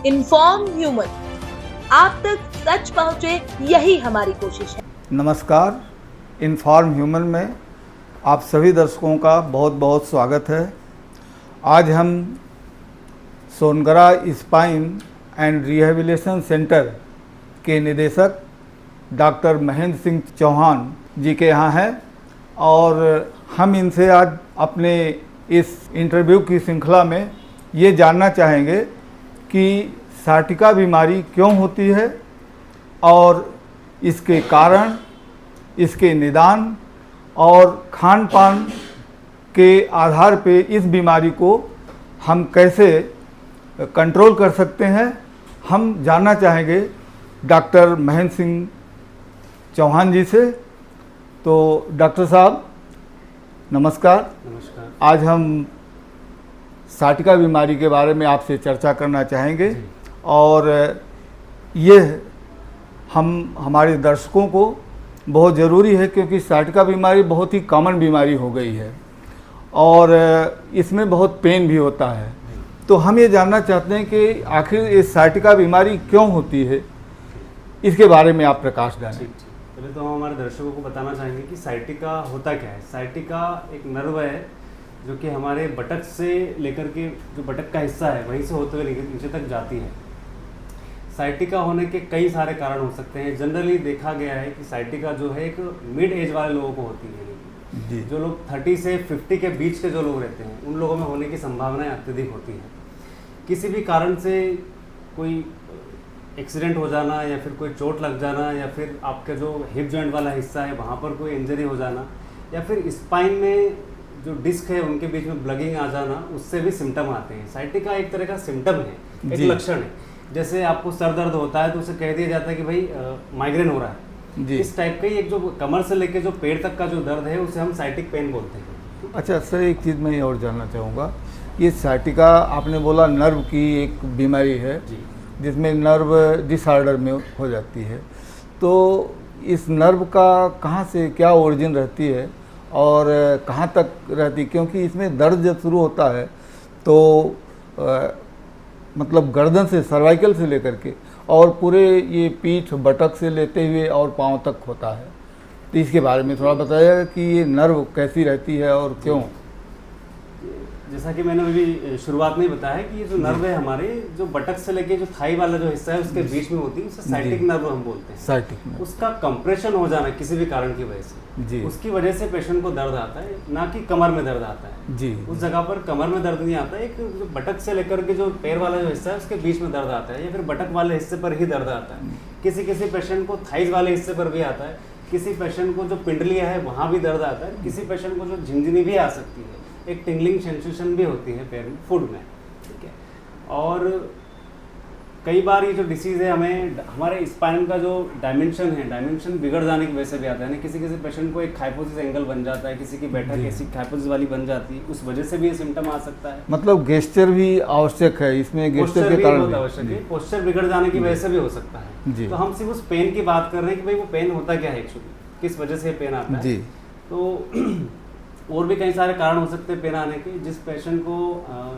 Inform human, आप तक सच पहुंचे, यही हमारी कोशिश है। नमस्कार, इन्फॉर्म ह्यूमन में आप सभी दर्शकों का बहुत बहुत स्वागत है। आज हम Songara spine and rehabilitation centre के निदेशक डॉक्टर महेंद्र सिंह चौहान जी के यहाँ हैं और हम इनसे आज अपने इस इंटरव्यू की श्रृंखला में ये जानना चाहेंगे कि साइटिका बीमारी क्यों होती है और इसके कारण, इसके निदान और खान पान के आधार पे इस बीमारी को हम कैसे कंट्रोल कर सकते हैं, हम जानना चाहेंगे डॉक्टर महेंद्र सिंह चौहान जी से। तो डॉक्टर साहब नमस्कार। नमस्कार। आज हम साइटिका बीमारी के बारे में आपसे चर्चा करना चाहेंगे और ये हमारे दर्शकों को बहुत ज़रूरी है क्योंकि साइटिका बीमारी बहुत ही कॉमन बीमारी हो गई है और इसमें बहुत पेन भी होता है। तो हम ये जानना चाहते हैं कि आखिर ये साइटिका बीमारी क्यों होती है, इसके बारे में आप प्रकाश डालें। पहले तो हम हमारे दर्शकों को बताना चाहेंगे कि साइटिका होता क्या है। साइटिका एक नर्व है जो कि हमारे बटक से लेकर के जो बटक का हिस्सा है वहीं से होते हुए नीचे तक जाती है। साइटिका होने के कई सारे कारण हो सकते हैं। जनरली देखा गया है कि साइटिका जो है एक मिड एज वाले लोगों को होती है। जो लोग 30 से 50 के बीच के जो लोग रहते हैं उन लोगों में होने की संभावनाएं अत्यधिक होती हैं। किसी भी कारण से कोई एक्सीडेंट हो जाना या फिर कोई चोट लग जाना या फिर आपका जो हिप जॉइंट वाला हिस्सा है वहाँ पर कोई इंजरी हो जाना या फिर स्पाइन में जो डिस्क है उनके बीच में ब्लगिंग आ जाना, उससे भी सिम्टम आते हैं। साइटिका एक तरह का सिम्टम है, एक लक्षण है। जैसे आपको सर दर्द होता है तो उसे कह दिया जाता है कि भाई माइग्रेन हो रहा है। इस टाइप का ही एक जो कमर से लेके जो पेट तक का जो दर्द है उसे हम साइटिक पेन बोलते हैं। अच्छा सर, एक चीज़ मैं और जानना चाहूँगा, ये साइटिका आपने बोला नर्व की एक बीमारी है जिसमें नर्व डिसऑर्डर में हो जाती है। तो इस नर्व का कहाँ से क्या ओरिजिन रहती है और कहाँ तक रहती, क्योंकि इसमें दर्द जब शुरू होता है तो मतलब गर्दन से, सर्वाइकल से लेकर के और पूरे ये पीठ बटक से लेते हुए और पाँव तक होता है। तो इसके बारे में थोड़ा बताइएगा कि ये नर्व कैसी रहती है और क्यों। जैसा कि मैंने अभी शुरुआत में बताया कि ये जो नर्व है हमारे जो बटक से लेके जो थाई वाला जो हिस्सा है उसके बीच में होती है, उसे साइटिक नर्व हम बोलते हैं। साइटिक नर्व, उसका कंप्रेशन हो जाना किसी भी कारण की वजह से, उसकी वजह से पेशेंट को दर्द आता है, ना कि कमर में दर्द आता है जी। उस जगह पर कमर में दर्द नहीं आता है, एक जो बटक से लेकर के जो पैर वाला जो हिस्सा है उसके बीच में दर्द आता है या फिर बटक वाले हिस्से पर ही दर्द आता है। किसी किसी पेशेंट को थाइज वाले हिस्से पर भी आता है, किसी पेशेंट को जो पिंडलिया है वहाँ भी दर्द आता है, किसी पेशेंट को जो झिंझनी भी आ सकती है, एक टिंगलिंग सेंसेशन भी होती है पैर में, फुट में, ठीक है। और कई बार ये जो डिसीज़ है हमें हमारे स्पाइन का जो डायमेंशन है, डायमेंशन बिगड़ जाने की वजह से भी आता है। किसी किसी पेशेंट को एक हाइपोसिस एंगल बन जाता है, किसी की बैठक ऐसी हाइपोसिस वाली बन जाती है, उस वजह से भी ये सिम्टम आ सकता है। मतलब गेस्चर भी आवश्यक है इसमें, गेस्चर के कारण बहुत आवश्यक है, पोस्चर बिगड़ जाने की वजह से भी हो सकता है। तो हम सिर्फ उस पेन की बात कर रहे हैं कि भाई वो पेन होता क्या है एक्चुअली, किस वजह से पेन आता है। तो और भी कई सारे कारण हो सकते हैं पेन आने के। जिस पेशेंट को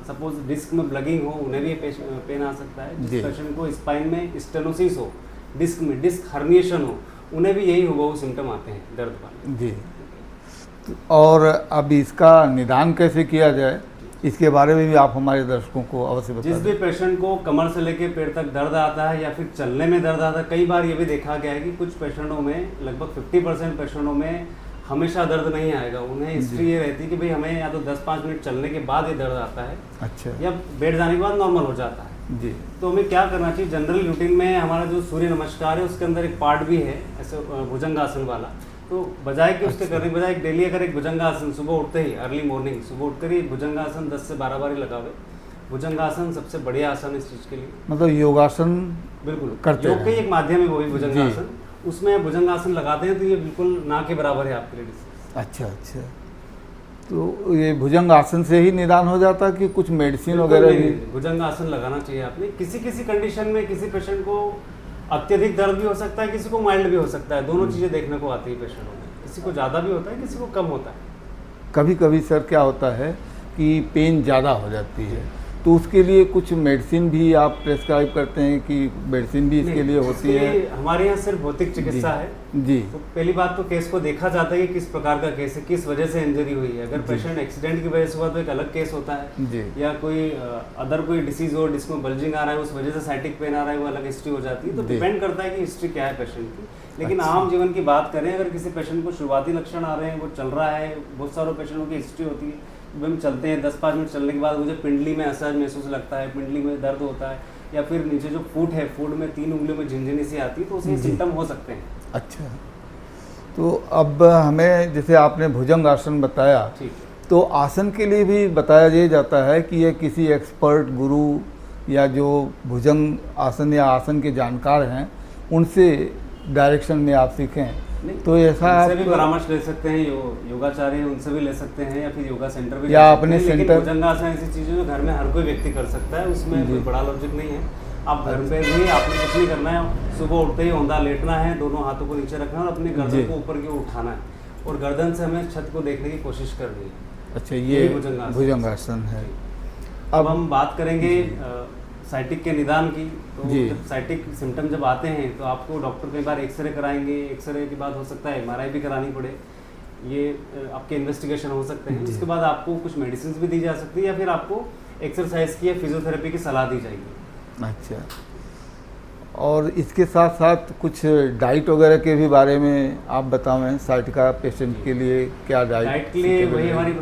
सपोज डिस्क में ब्लगिंग हो उन्हें भी पेन आ सकता है। जिस पेशेंट को स्पाइन में स्टेनोसिस हो, डिस्क में डिस्क हर्निएशन हो, उन्हें भी यही हुबहू सिम्टम आते हैं दर्द वाले जी। और अब इसका निदान कैसे किया जाए, इसके बारे में भी आप हमारे दर्शकों को अवश्य बताएं। जिस भी पेशेंट को कमर से लेकर पेड़ तक दर्द आता है या फिर चलने में दर्द आता है, कई बार ये भी देखा गया है कि कुछ पेशेंटों में, लगभग 50% पेशेंटों में हमेशा दर्द नहीं आएगा। उन्हें हिस्ट्री ये रहती है कि भाई हमें या तो 10-5 मिनट चलने के बाद ये दर्द आता है, अच्छा, या बैठ जाने के बाद नॉर्मल हो जाता है जी। तो हमें क्या करना चाहिए, जनरल रूटीन में हमारा जो सूर्य नमस्कार है उसके अंदर एक पार्ट भी है ऐसे भुजंगासन वाला। तो बजाय कि उसके करने के बजाय डेली अगर एक भुजंगासन सुबह उठते ही, अर्ली मॉर्निंग सुबह उठकर ही भुजंगासन 10 से 12 बार लगावे। भुजंगासन सबसे बढ़िया आसन इस चीज़ के लिए, मतलब योगासन बिल्कुल करते हैं, योग का एक माध्यम है वो भी भुजंगासन। उसमें भुजंगासन लगाते हैं तो ये बिल्कुल ना के बराबर है आपके लिए। अच्छा अच्छा, तो ये भुजंगासन से ही निदान हो जाता है कि कुछ मेडिसिन वगैरह भी? भुजंगासन लगाना चाहिए आपने। किसी किसी कंडीशन में किसी पेशेंट को अत्यधिक दर्द भी हो सकता है, किसी को माइल्ड भी हो सकता है। दोनों चीज़ें देखने को आती है पेशेंटों में, किसी को ज़्यादा भी होता है, किसी को कम होता है। कभी कभी सर क्या होता है कि पेन ज़्यादा हो जाती है तो उसके लिए कुछ मेडिसिन भी आप प्रेस्क्राइब करते हैं कि मेडिसिन भी इसके लिए होती है? हमारे यहाँ सिर्फ भौतिक चिकित्सा है जी। तो पहली बात तो केस को देखा जाता है कि किस प्रकार का केस है, किस वजह से इंजरी हुई है। अगर पेशेंट एक्सीडेंट की वजह से हुआ तो एक अलग केस होता है जी। या कोई अदर कोई डिसीज हो जिसमें बल्जिंग आ रहा है उस वजह से साइटिक पेन आ रहा है, वो अलग हिस्ट्री हो जाती है। तो डिपेंड करता है कि हिस्ट्री क्या है पेशेंट की। लेकिन आम जीवन की बात करें, अगर किसी पेशेंट को शुरुआती लक्षण आ रहे हैं, वो चल रहा है, बहुत सारे पेशेंटों की हिस्ट्री होती है, हम चलते हैं 10-5 मिनट चलने के बाद मुझे पिंडली में असहज महसूस लगता है, पिंडली में दर्द होता है, या फिर नीचे जो फुट है, फुट में 3 उंगलियों में झिनझिनी सी आती है, तो उसके सिम्टम हो सकते हैं। अच्छा, तो अब हमें जैसे आपने भुजंग आसन बताया, ठीक है, तो आसन के लिए भी बताया ये जाता है कि ये किसी एक्सपर्ट गुरु या जो भुजंग आसन या आसन के जानकार हैं उनसे डायरेक्शन में आप सीखें, तो ऐसा आप भी परामर्श ले सकते हैं, योगाचार्य उनसे भी ले सकते हैं, या फिर योगा सेंटर भी या अपने सेंटर। भुजंगासन ऐसी चीज़ें जो घर में हर कोई व्यक्ति कर सकता है, उसमें कोई बड़ा लॉजिक नहीं है। आप घर पे भी आपने कुछ नहीं करना है, सुबह उठते ही औंधा लेटना है, दोनों हाथों को नीचे रखना है और अपनी गर्दन को ऊपर की ओर उठाना है, और गर्दन से हमें छत को देखने की कोशिश करनी है। अच्छा, ये भुजंगासन है। अब हम बात करेंगे साइटिक के निदान की। तो जब साइटिक सिम्टम जब आते हैं तो आपको डॉक्टर कई बार एक्सरे कराएंगे, एक्सरे के बाद हो सकता है MRI भी करानी पड़े, ये आपके इन्वेस्टिगेशन हो सकते हैं। उसके बाद आपको कुछ मेडिसिन भी दी जा सकती है, या फिर आपको एक्सरसाइज की या फिजियोथेरेपी की सलाह दी जाएगी। अच्छा, और इसके साथ साथ कुछ डाइट वगैरह के भी बारे में आप बताएं, साइटिका पेशेंट के लिए क्या डाइट के लिए वही हमारी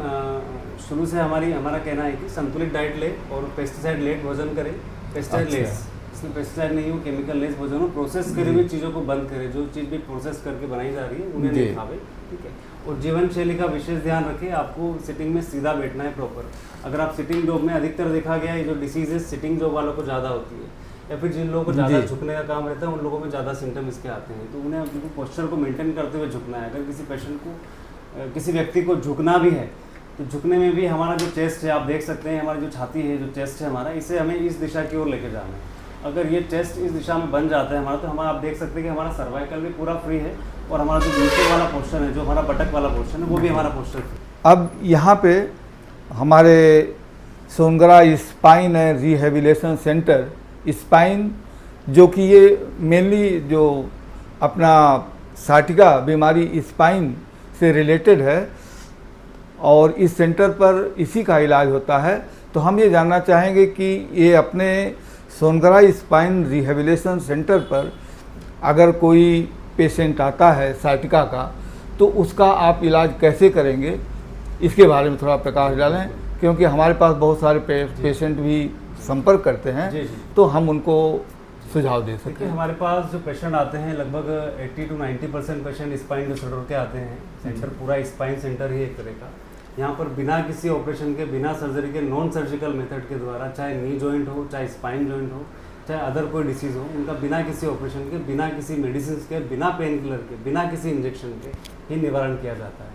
शुरू से हमारा कहना है कि संतुलित डाइट ले और पेस्टिसाइड लेस भोजन करें। पेस्टिसाइड लेस, इसमें पेस्टिसाइड नहीं हो, केमिकल लेस भोजन हो, प्रोसेस करी हुई चीज़ों को बंद करें, जो चीज़ भी प्रोसेस करके बनाई जा रही है उन्हें नहीं खावे, ठीक है। और जीवन शैली का विशेष ध्यान रखें, आपको सिटिंग में सीधा बैठना है प्रॉपर। अगर आप सिटिंग जॉब में, अधिकतर देखा गया है जो डिसीज है सिटिंग जॉब वालों को ज़्यादा होती है, या फिर जिन लोगों को ज़्यादा झुकने का काम रहता है उन लोगों में ज़्यादा सिम्टम इसके आते हैं। तो उन्हें पोस्चर को मेंटेन करते हुए झुकना है। अगर किसी पेशेंट को, किसी व्यक्ति को झुकना भी है तो झुकने में भी हमारा जो चेस्ट है, आप देख सकते हैं हमारी जो छाती है, जो चेस्ट है हमारा, इसे हमें इस दिशा की ओर लेके जाना है। अगर ये चेस्ट इस दिशा में बन जाता है हमारा, तो हमारा आप देख सकते हैं कि हमारा सर्वाइकल भी पूरा फ्री है, और हमारा जो नीचे वाला पोर्शन है, जो हमारा बटक वाला पोर्शन है, वो भी हमारा पोर्शन फ्री। अब यहाँ पे हमारे Songara spine and rehabilitation centre, spine जो कि ये मेनली जो अपना साइटिका बीमारी स्पाइन से रिलेटेड है, और इस सेंटर पर इसी का इलाज होता है। तो हम ये जानना चाहेंगे कि ये अपने सोनगरा स्पाइन रिहेबिलिटेशन सेंटर पर अगर कोई पेशेंट आता है साइटिका का, तो उसका आप इलाज कैसे करेंगे, इसके बारे में थोड़ा प्रकाश डालें, क्योंकि हमारे पास बहुत सारे पेशेंट भी संपर्क करते हैं, तो हम उनको सुझाव दे सकें। हमारे पास जो पेशेंट आते हैं लगभग 80 to 90% पेशेंट स्पाइन डिसऑर्डर के आते हैं। सेंटर पूरा स्पाइन सेंटर ही एक तरह का, यहाँ पर बिना किसी ऑपरेशन के, बिना सर्जरी के, नॉन सर्जिकल मेथड के द्वारा, चाहे नी जॉइंट हो, चाहे स्पाइन जॉइंट हो, चाहे अदर कोई डिसीज़ हो, उनका बिना किसी ऑपरेशन के, बिना किसी मेडिसिन के, बिना पेन किलर के, बिना किसी इंजेक्शन के ही निवारण किया जाता है।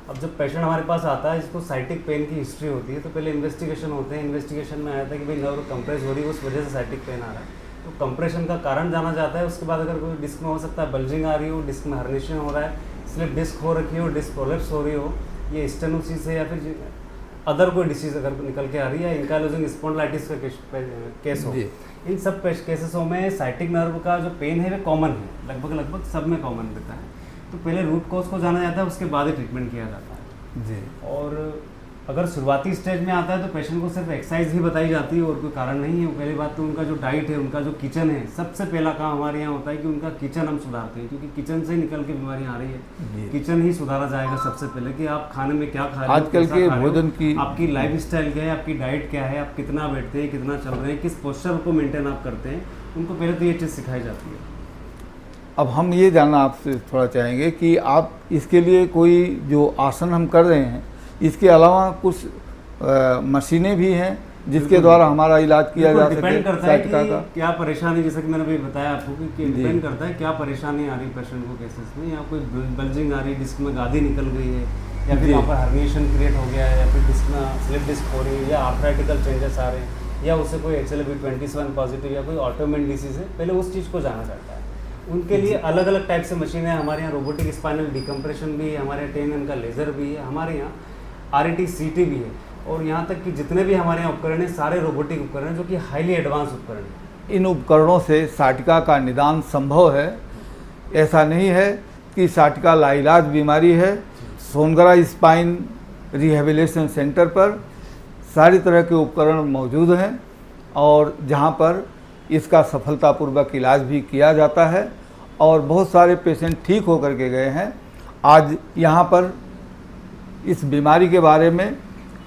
अब जब पेशेंट हमारे पास आता है, जिसको साइटिक पेन की हिस्ट्री होती है, तो पहले इन्वेस्टिगेशन होते हैं। इन्वेस्टिगेशन में आया था कि भाई नर्व कंप्रेस हो रही है, उस वजह से साइटिक पेन आ रहा है, तो कंप्रेशन का कारण जाना जाता है। उसके बाद अगर कोई डिस्क में हो सकता है बल्जिंग आ रही हो, डिस्क में हर्निशन हो रहा है, स्लिप डिस्क हो रखी हो, डिस्क प्रोलेप्स हो रही हो, ये स्टेनोसिस है, या फिर अदर कोई डिसीज अगर निकल के आ रही है, इंकाइलोजिंग स्पॉन्डिलाइटिस का केस हो, इन सब केसेसों में साइटिक नर्व का जो पेन है वो कॉमन है, लगभग सब में कॉमन रहता है। तो पहले रूट कॉज को जाना जाता है, उसके बाद ही ट्रीटमेंट किया जाता है जी। और अगर शुरुआती स्टेज में आता है तो पेशेंट को सिर्फ एक्सरसाइज ही बताई जाती है और कोई कारण नहीं है। पहली बात तो उनका जो डाइट है, उनका जो किचन है, सबसे पहला काम हमारे यहाँ होता है कि उनका किचन हम सुधारते हैं, क्योंकि किचन से ही निकल के बीमारियाँ आ रही है। किचन ही सुधारा जाएगा सबसे पहले, कि आप खाने में क्या खा रहे हैं, आजकल के भोजन की, आपकी लाइफ स्टाइल क्या है, आपकी डाइट क्या है, आप कितना बैठते हैं, कितना चल रहे हैं, किस पोस्चर को मेंटेन आप करते हैं, उनको पहले तो ये चीज़ सिखाई जाती है। अब हम ये जानना आपसे थोड़ा चाहेंगे कि आप इसके लिए कोई जो आसन हम कर रहे हैं, इसके अलावा कुछ मशीनें भी हैं जिसके द्वारा हमारा इलाज किया जा सके। डिपेंड करता है कि क्या परेशानी, जैसा कि मैंने अभी बताया आपको कि डिपेंड करता है क्या परेशानी आ रही है पेशेंट को केसेस में, या कोई बल्जिंग आ रही है, डिस्क में गादी निकल गई है, या फिर वहाँ पर हर्निएशन क्रिएट हो गया है, या फिर डिस्क में स्लिप डिस्क हो रही है, या आर्थराइटिकल चेंजेस आ रहे हैं, या उससे कोई HLA-B27 पॉजिटिव या कोई ऑटोइम्यून डिसीज़ है, पहले उस चीज़ को जाना जाता है। उनके लिए अलग अलग टाइप से मशीनें हमारे यहाँ, रोबोटिक स्पाइनल डिकम्प्रेशन भी है हमारे यहाँ, 10 mm का लेज़र भी है हमारे यहाँ, RET CT भी है। और यहाँ तक कि जितने भी हमारे यहाँ उपकरण हैं सारे रोबोटिक उपकरण हैं जो कि हाईली एडवांस उपकरण हैं। इन उपकरणों से साटिका का निदान संभव है। ऐसा नहीं है कि साटिका लाइलाज बीमारी है। सोनगरा स्पाइन रिहेबिलिटेशन सेंटर पर सारी तरह के उपकरण मौजूद हैं और जहां पर इसका सफलतापूर्वक इलाज भी किया जाता है और बहुत सारे पेशेंट ठीक होकर के गए हैं। आज यहाँ पर इस बीमारी के बारे में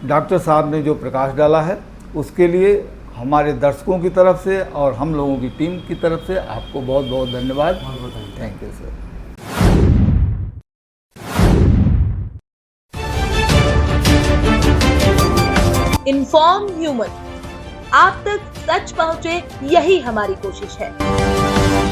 डॉक्टर साहब ने जो प्रकाश डाला है उसके लिए हमारे दर्शकों की तरफ से और हम लोगों की टीम की तरफ से आपको बहुत बहुत धन्यवाद। Thank you sir. Inform human, आप तक सच पहुंचे, यही हमारी कोशिश है।